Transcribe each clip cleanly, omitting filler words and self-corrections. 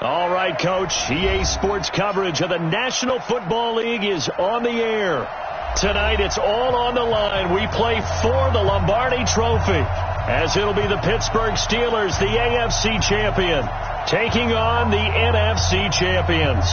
All right, Coach. EA Sports coverage of the National Football League is on the air. Tonight, it's all on the line. We play for the Lombardi Trophy, as it'll be the Pittsburgh Steelers, the AFC champion, taking on the NFC champions.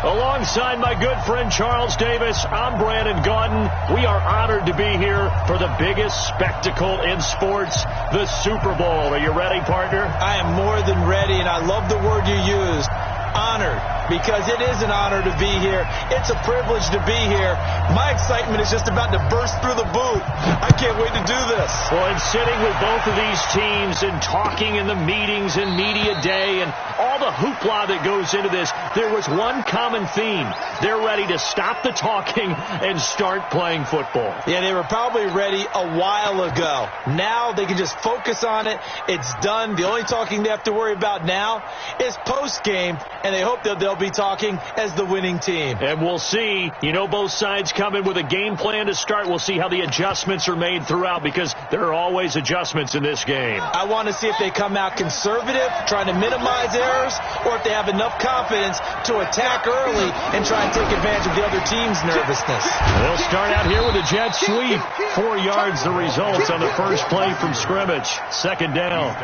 Alongside my good friend Charles Davis, I'm Brandon Gaudin. We are honored to be here for the biggest spectacle in sports, the Super Bowl. Are you ready, partner? I am more than ready, and I love the word you used, honored, because it is an honor to be here. It's a privilege to be here. My excitement is just about to burst through the booth. I can't wait to do this. Well, and sitting with both of these teams and talking in the meetings and media day and all the hoopla that goes into this, there was one common theme. They're ready to stop the talking and start playing football. Yeah, they were probably ready a while ago. Now they can just focus on it. It's done. The only talking they have to worry about now is post-game, and they hope that they'll be talking as the winning team. And we'll see. You know, both sides come in with a game plan to start. We'll see how the adjustments are made throughout, because there are always adjustments in this game. I want to see if they come out conservative, trying to minimize errors, or if they have enough confidence to attack early and try and take advantage of the other team's nervousness. They'll start out here with a jet sweep. 4 yards the results on the first play from scrimmage. Second down.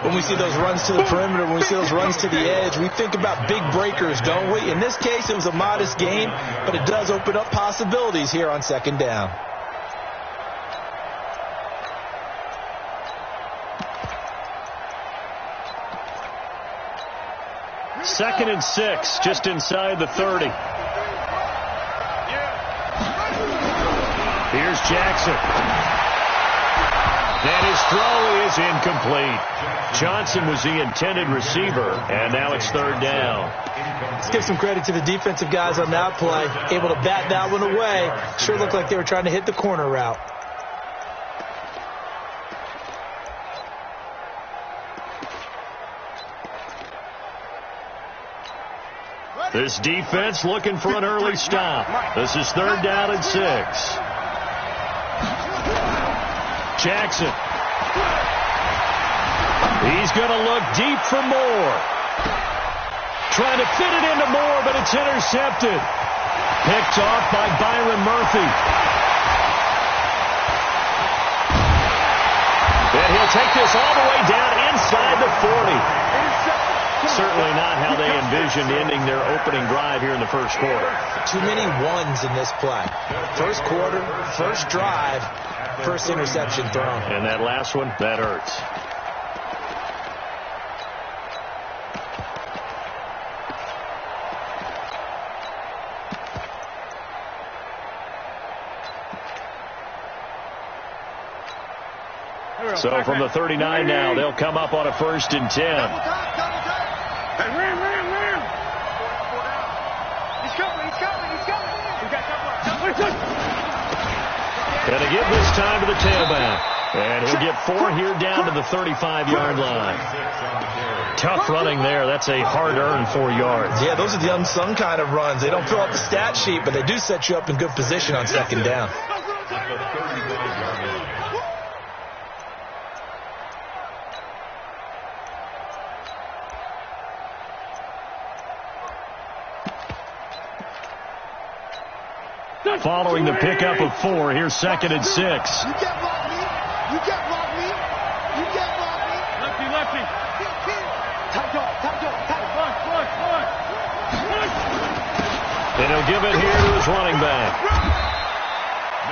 When we see those runs to the perimeter, when we see those runs to the edge, we think about big breakers, don't we? In this case, it was a modest gain, but it does open up possibilities here on second down. Second and 6, just inside the 30. Here's Jackson. And his throw is incomplete. Johnson was the intended receiver, and now it's third down. Let's give some credit to the defensive guys on that play. Able to bat that one away. Sure looked like they were trying to hit the corner route. This defense looking for an early stop. This is third down and 6. Jackson. He's going to look deep for Moore. Trying to fit it into Moore, but it's intercepted. Picked off by Byron Murphy. And he'll take this all the way down inside the 40. Certainly not how they envisioned ending their opening drive here in the first quarter. Too many ones in this play. First quarter, first drive, first interception thrown. And that last one, that hurts. So from the 39 now, they'll come up on a 1st and 10. Gonna give this time to the tailback. And he'll get 4 here down to the 35-yard line. Tough running there. That's a hard-earned 4 yards. Yeah, those are the unsung kind of runs. They don't fill out the stat sheet, but they do set you up in good position on second down. Following the pickup of 4, here's 2nd and 6. You can't block me. You can't block me. You can't block me. Lefty, lefty. Tight dog, tight dog, tight dog. And he'll give it here to his running back.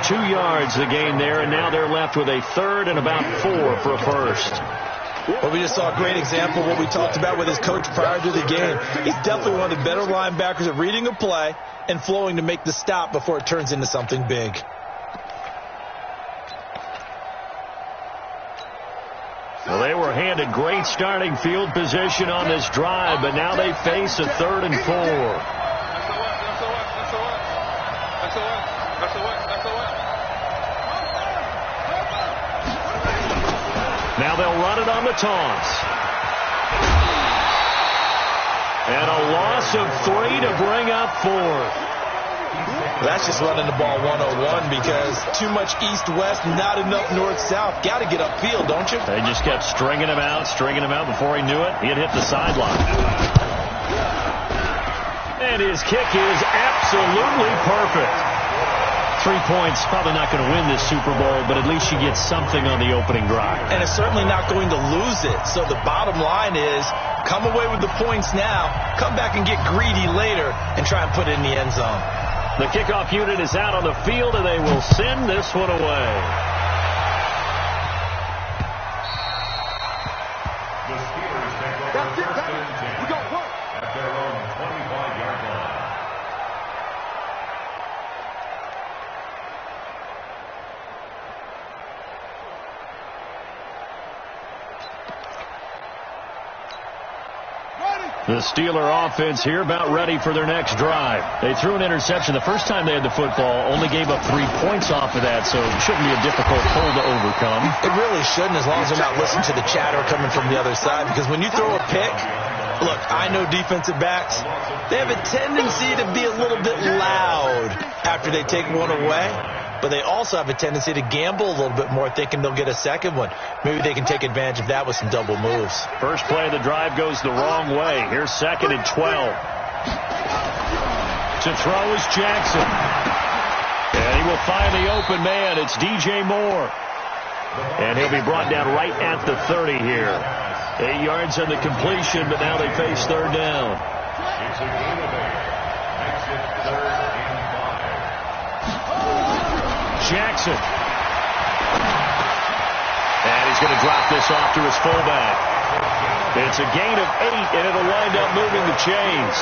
2 yards the gain there, and now they're left with a 3rd and about 4 for a first. Well, we just saw a great example of what we talked about with his coach prior to the game. He's definitely one of the better linebackers at reading a play and flowing to make the stop before it turns into something big. Well, they were handed great starting field position on this drive, but now they face a 3rd and 4. Now they'll run it on the toss. And a loss of 3 to bring up 4. That's just running the ball 101 because too much east-west, not enough north-south. Got to get upfield, don't you? They just kept stringing him out before he knew it. He had hit the sideline. And his kick is absolutely perfect. 3 points, probably not going to win this Super Bowl, but at least you get something on the opening drive. And it's certainly not going to lose it. So the bottom line is, come away with the points now, come back and get greedy later, and try and put it in the end zone. The kickoff unit is out on the field, and they will send this one away. The Steelers take over first and 10 at their own 25-yard line. The Steeler offense here about ready for their next drive. They threw an interception the first time they had the football, only gave up 3 points off of that, so it shouldn't be a difficult hole to overcome. It really shouldn't, as long as they're not listening to the chatter coming from the other side, because when you throw a pick, look, I know defensive backs, they have a tendency to be a little bit loud after they take one away. But they also have a tendency to gamble a little bit more, thinking they'll get a second one. Maybe they can take advantage of that with some double moves. First play of the drive goes the wrong way. Here's 2nd and 12. To throw is Jackson. And he will find the open man. It's DJ Moore. And he'll be brought down right at the 30 here. 8 yards on the completion, but now they face third down. It's a gain of 8. Makes it 3rd and 5. Jackson. And he's going to drop this off to his fullback. It's a gain of 8, and it'll wind up moving the chains.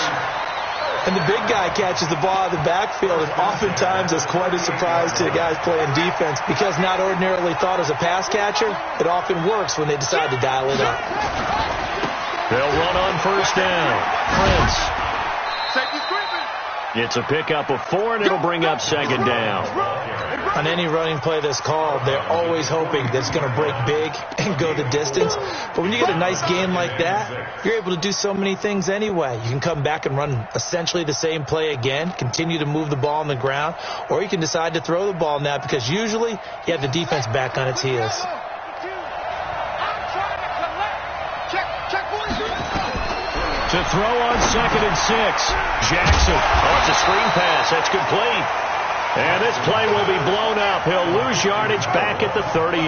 And the big guy catches the ball out of the backfield, and oftentimes it's quite a surprise to the guys playing defense because not ordinarily thought as a pass catcher, it often works when they decide to dial it up. They'll run on first down. Prince. It's a pickup of 4, and it'll bring up 2nd down. On any running play that's called, they're always hoping that it's going to break big and go the distance. But when you get a nice game like that, you're able to do so many things anyway. You can come back and run essentially the same play again, continue to move the ball on the ground, or you can decide to throw the ball now because usually you have the defense back on its heels. To throw on 2nd and 6. Jackson. Oh, it's a screen pass. That's complete. And this play will be blown up. He'll lose yardage back at the 38.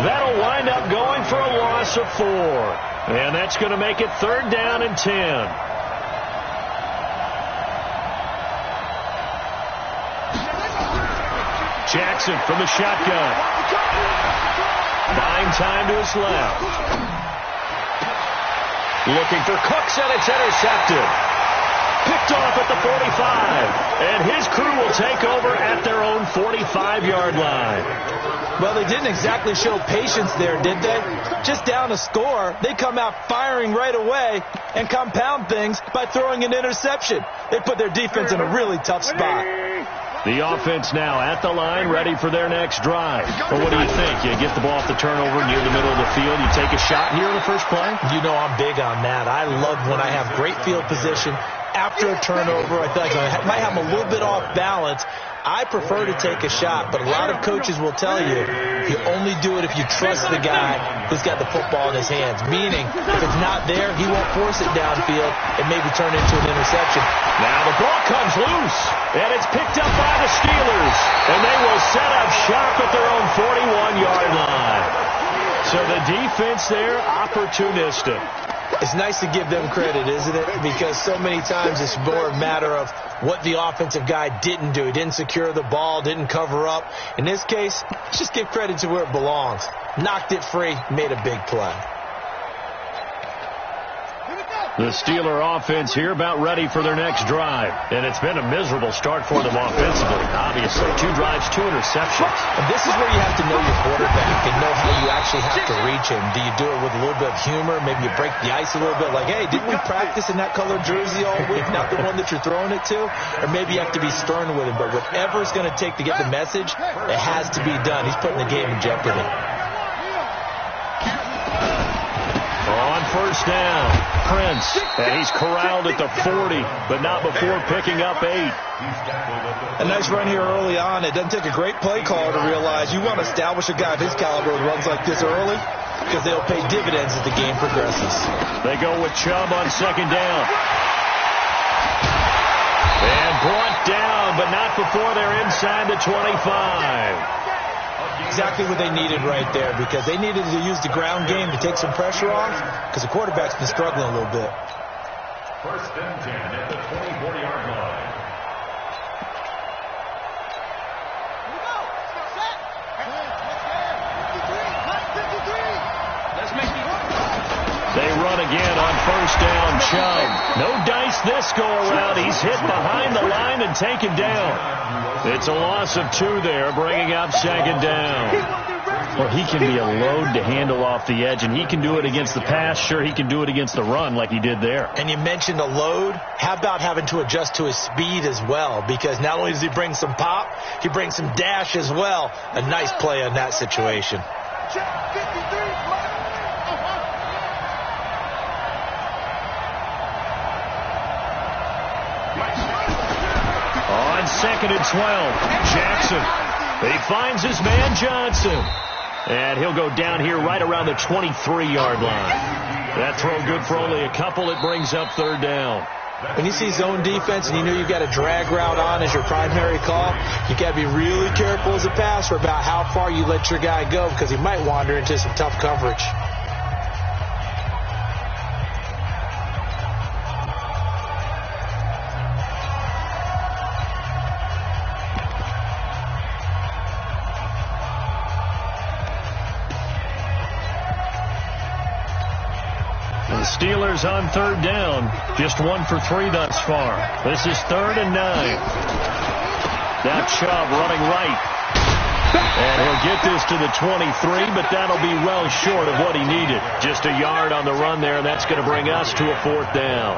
That'll wind up going for a loss of 4. And that's going to make it 3rd down and 10. Jackson from the shotgun. Buying time to his left. Looking for Cooks, and it's intercepted. Picked off at the 45. And his crew will take over at their own 45-yard line. Well, they didn't exactly show patience there, did they? Just down a score, they come out firing right away and compound things by throwing an interception. They put their defense in a really tough spot. The offense now at the line, ready for their next drive. Well, what do you think? You get the ball off the turnover near the middle of the field, you take a shot here in the first play? You know I'm big on that. I love when I have great field position after a turnover. I feel like I might have a little bit off balance. I prefer to take a shot, but a lot of coaches will tell you only do it if you trust the guy who's got the football in his hands. Meaning, if it's not there, he won't force it downfield and maybe turn into an interception. Now the ball comes loose, and it's picked up by the Steelers, and they will set up shop at their own 41-yard line. So the defense there, opportunistic. It's nice to give them credit, isn't it? Because so many times it's more a matter of what the offensive guy didn't do. He didn't secure the ball, didn't cover up. In this case, just give credit to where it belongs. Knocked it free, made a big play. The Steeler offense here about ready for their next drive. And it's been a miserable start for them offensively, obviously. 2 drives, 2 interceptions. And this is where you have to know your quarterback and know how you actually have to reach him. Do you do it with a little bit of humor? Maybe you break the ice a little bit like, hey, didn't we practice in that colored jersey all week? Not the one that you're throwing it to? Or maybe you have to be stern with him. But whatever it's going to take to get the message, it has to be done. He's putting the game in jeopardy. On first down. Prince, and he's corraled at the 40, but not before picking up 8. A nice run here early on. It doesn't take a great play caller to realize you want to establish a guy of his caliber with runs like this early, because they'll pay dividends as the game progresses. They go with Chubb on second down. And brought down, but not before they're inside the 25. Exactly what they needed right there, because they needed to use the ground game to take some pressure off, because the quarterback's been struggling a little bit. First and 10 at the 24-yard line. They run again on first down. Chubb. No dice this go-around. He's hit behind the line and taken down. It's a loss of 2 there, bringing up second down. Well, he can be a load to handle off the edge, and he can do it against the pass. Sure, he can do it against the run like he did there. And you mentioned a load. How about having to adjust to his speed as well? Because not only does he bring some pop, he brings some dash as well. A nice play in that situation. On second and 12, Jackson. He finds his man Johnson. And he'll go down here right around the 23-yard line. That throw good for only a couple. It brings up third down. When you see zone defense and you know you've got a drag route on as your primary call, you got to be really careful as a passer about how far you let your guy go, because he might wander into some tough coverage. Steelers on third down. Just 1 for 3 thus far. This is 3rd and 9. Now Chubb running right. And he'll get this to the 23, but that'll be well short of what he needed. Just a yard on the run there, and that's going to bring us to a 4th down.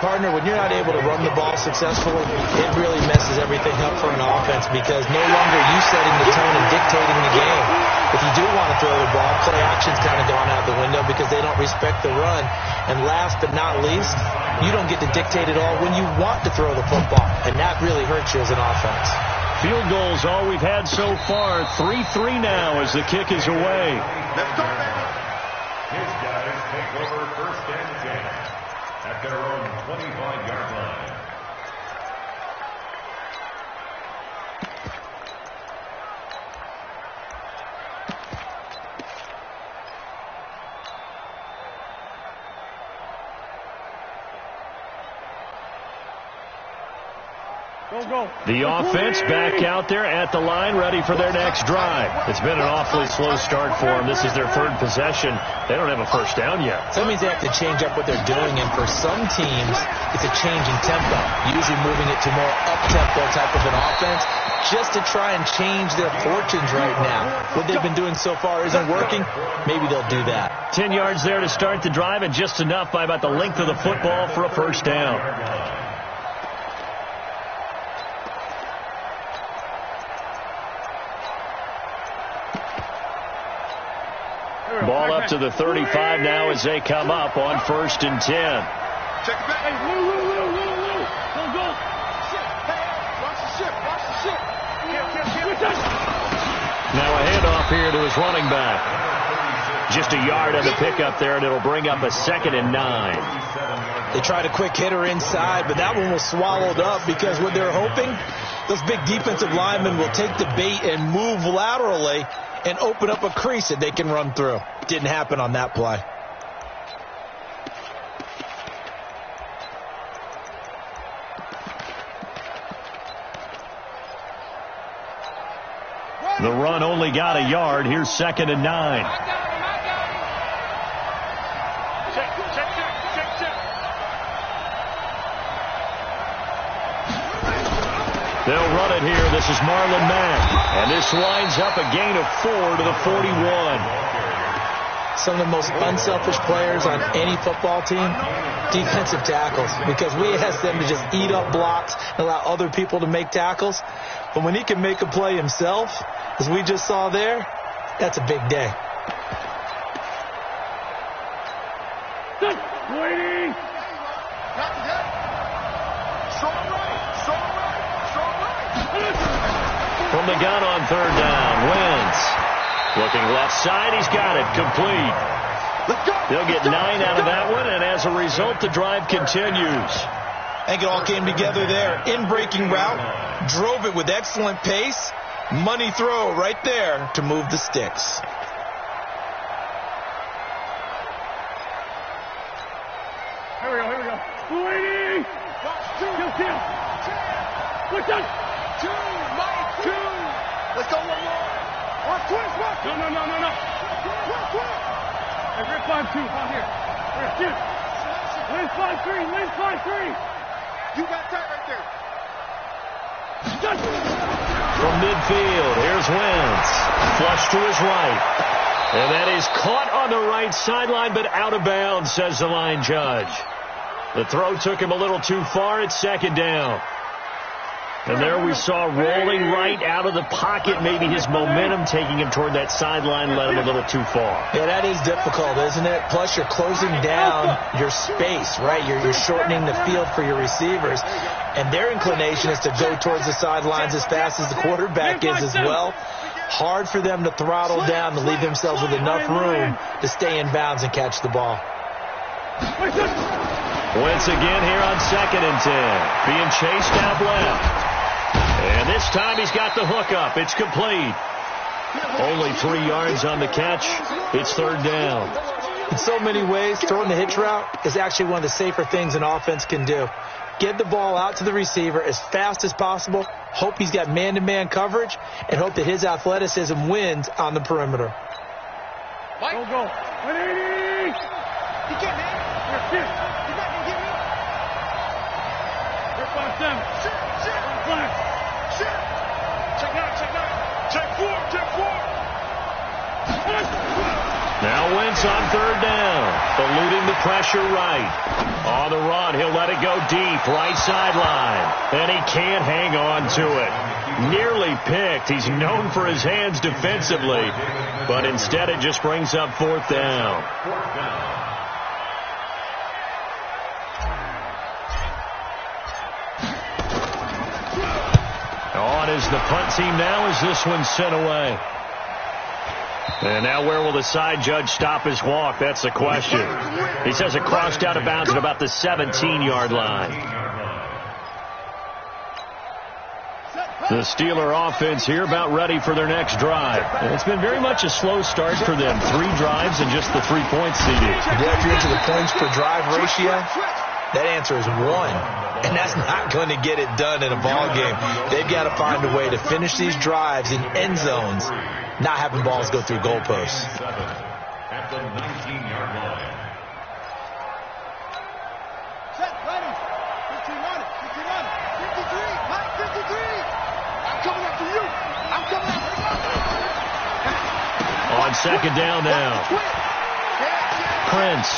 Partner, when you're not able to run the ball successfully, it really messes everything up for an offense, because no longer are you setting the tone and dictating the game. If you do want to throw the ball, play action's kind of gone out the window because they don't respect the run. And last but not least, you don't get to dictate it all when you want to throw the football, and that really hurts you as an offense. Field goals all we've had so far. 3-3 now as the kick is away. Let's go, baby. His guys take over first and 10 at their own 25-yard line. The offense back out there at the line, ready for their next drive. It's been an awfully slow start for them. This is their 3rd possession. They don't have a first down yet. So that means they have to change up what they're doing, and for some teams, it's a change in tempo, usually moving it to more up-tempo type of an offense, just to try and change their fortunes right now. What they've been doing so far isn't working. Maybe they'll do that. 10 yards there to start the drive, and just enough by about the length of the football for a first down. Ball up to the 35 now as they come up on 1st and 10. Check it back. Hey, Go. Watch the ship. Now a handoff here to his running back. Just a yard on the pickup there, and it'll bring up a 2nd and 9. They tried a quick hitter inside, but that one was swallowed up, because what they're hoping, those big defensive linemen will take the bait and move laterally and open up a crease that they can run through. Didn't happen on that play. The run only got a yard. Here's 2nd and 9. They'll run it here. This is Marlon Mack. And this winds up a gain of 4 to the 41. Some of the most unselfish players on any football team, defensive tackles, because we ask them to just eat up blocks and allow other people to make tackles. But when he can make a play himself, as we just saw there, that's a big day. Waiting. From the gun on third down, Wentz. Looking left side, he's got it, complete. They'll get 9 out of that one, and as a result, the drive continues. I think it all came together there. In-breaking route, drove it with excellent pace. Money throw right there to move the sticks. Here we go. Waiting. Kill. What's that? 2, Mike, 2. Let's go one more. Or twist, what? No. Hey, we're 5-2. Out here. We're shit. Lane 5-3. You got that right there. From midfield, here's Wentz. Flush to his right. And that is caught on the right sideline, but out of bounds, says the line judge. The throw took him a little too far. It's second down. And there we saw rolling right out of the pocket. Maybe his momentum taking him toward that sideline led him a little too far. Yeah, that is difficult, isn't it? Plus, you're closing down your space, right? You're shortening the field for your receivers. And their inclination is to go towards the sidelines as fast as the quarterback is as well. Hard for them to throttle down to leave themselves with enough room to stay in bounds and catch the ball. Wentz again here on 2nd and 10. Being chased out left. And this time he's got the hook up. It's complete. Only 3 yards on the catch. It's third down. In so many ways, throwing the hitch route is actually one of the safer things an offense can do. Get the ball out to the receiver as fast as possible, hope he's got man-to-man coverage, and hope that his athleticism wins on the perimeter. Go. 180. He can't hit. We're shit. He's not going to get me. We're 5-7. Shit. Check 4. Now Wentz on third down. Eluding the pressure right. On the run, he'll let it go deep. Right sideline. And he can't hang on to it. Nearly picked. He's known for his hands defensively. But instead it just brings up fourth down. On is the punt team now as this one's sent away. And now where will the side judge stop his walk? That's the question. He says it crossed out of bounds at about the 17-yard line. The Steeler offense here about ready for their next drive. And it's been very much a slow start for them. 3 drives and just the 3 points CD. Yeah, if you're into the points per drive ratio, that answer is 1. And that's not going to get it done in a ball game. They've got to find a way to finish these drives in end zones, not having balls go through goalposts. At the 19-yard line. Set, ready. 15 on it. 53. Mike, 53. I'm coming after you. On second down now. Prince